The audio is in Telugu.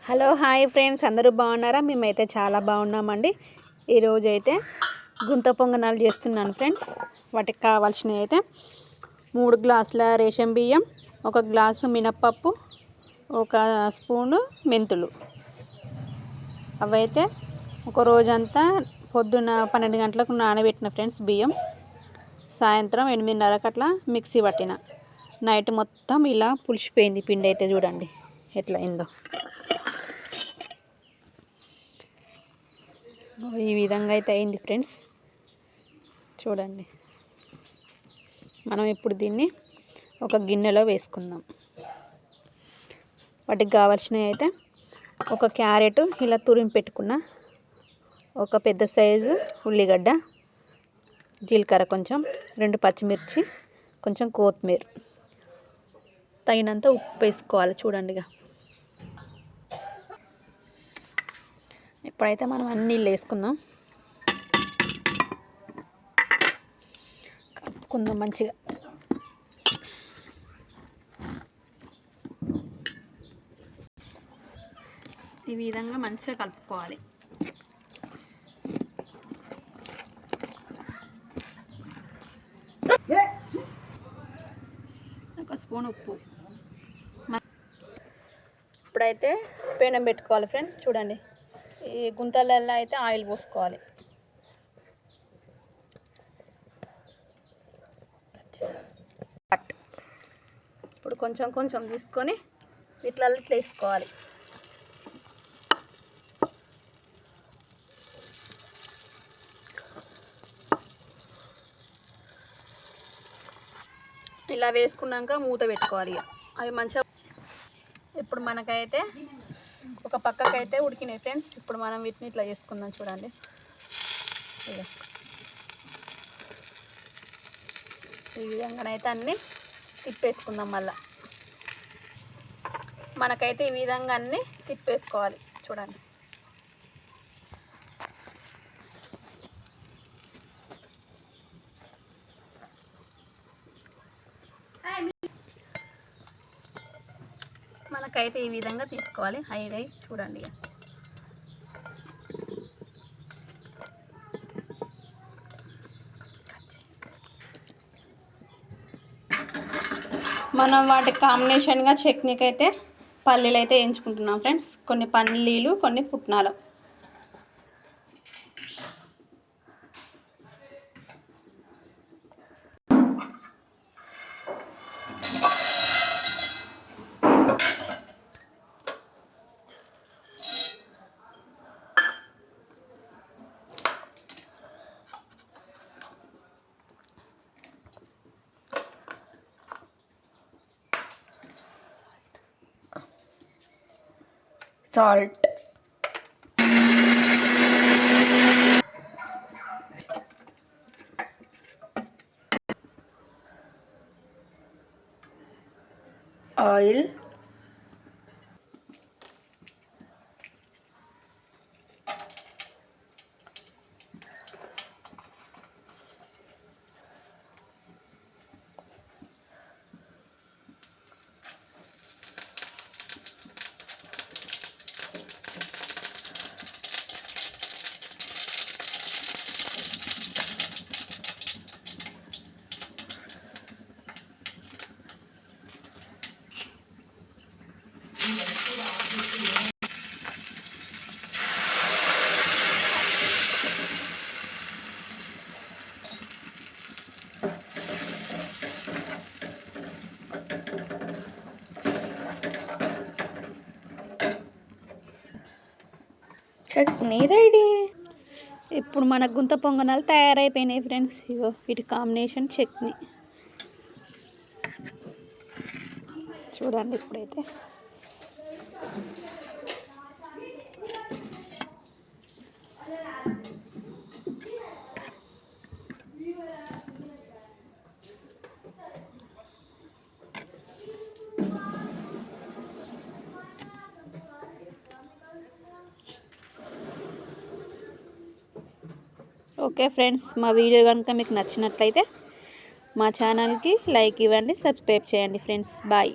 హలో హాయ్ ఫ్రెండ్స్, అందరూ బాగున్నారా? మేమైతే చాలా బాగున్నామండి. ఈరోజు అయితే గుంత పొంగనాలు చేస్తున్నాను ఫ్రెండ్స్. వాటికి కావాల్సినవి అయితే 3 గ్లాసుల రేషన్ బియ్యం, 1 గ్లాసు మినప్పప్పు, 1 స్పూను మెంతులు. అవైతే ఒక రోజంతా పొద్దున్న 12 గంటలకు నానబెట్టిన ఫ్రెండ్స్ బియ్యం. సాయంత్రం 8:30కి అట్లా మిక్సీ పట్టిన. నైట్ మొత్తం ఇలా పులిసిపోయింది పిండి అయితే. చూడండి ఎట్లా అయిందో. ఈ విధంగా అయితే అయింది ఫ్రెండ్స్. చూడండి. మనం ఇప్పుడు దీన్ని ఒక గిన్నెలో వేసుకుందాం. వాటికి కావాల్సినవి అయితే 1 క్యారెట్ ఇలా తురిమి పెట్టుకున్న, 1 పెద్ద సైజు ఉల్లిగడ్డ, జీలకర్ర కొంచెం, 2 పచ్చిమిర్చి, కొంచెం కొత్తిమీర, తగినంత ఉప్పు వేసుకోవాలి. చూడండి. ఇప్పుడైతే మనం అన్ని నీళ్ళు వేసుకుందాం, కలుపుకుందాం మంచిగా. ఈ విధంగా మంచిగా కలుపుకోవాలి. ఒక స్పూన్ ఉప్పు. ఇప్పుడైతే పెనం పెట్టుకోవాలి ఫ్రెండ్స్. చూడండి, ఈ గుంతలలో అయితే ఆయిల్ పోసుకోవాలి. ఇప్పుడు కొంచెం కొంచెం తీసుకొని ఇట్లా వేసుకోవాలి. ఇలా వేసుకున్నాక మూత పెట్టుకోవాలి. అవి మంచిగా ఇప్పుడు మనకైతే ఒక పక్కకైతే ఉడికినాయి ఫ్రెండ్స్. ఇప్పుడు మనం వీటిని ఇట్లా చేసుకుందాం. చూడండి, ఈ విధంగానైతే అన్నీ తిప్పేసుకుందాం. మళ్ళీ మనకైతే ఈ విధంగా అన్నీ తిప్పేసుకోవాలి. చూడండి. మనకైతే ఈ విధంగా తీసుకోవాలి. హైడ్ అయ్యి చూడండి. మనం వాటి కాంబినేషన్గా చట్నీకి అయితే పల్లీలు అయితే వేయించుకుంటున్నాం ఫ్రెండ్స్. కొన్ని పల్లీలు, కొన్ని పుట్నాలు. Salt, oil, chutney ready. ఇప్పుడు మన గుంత పొంగనాలు తయారైపోయినాయి ఫ్రెండ్స్. ఇగో వీటి కాంబినేషన్ చట్నీ చూడండి. ఇప్పుడైతే ఓకే ఫ్రెండ్స్, మా వీడియో కనుక మీకు నచ్చినట్లయితే మా ఛానల్కి లైక్ ఇవ్వండి, సబ్స్క్రైబ్ చేయండి ఫ్రెండ్స్. బాయ్.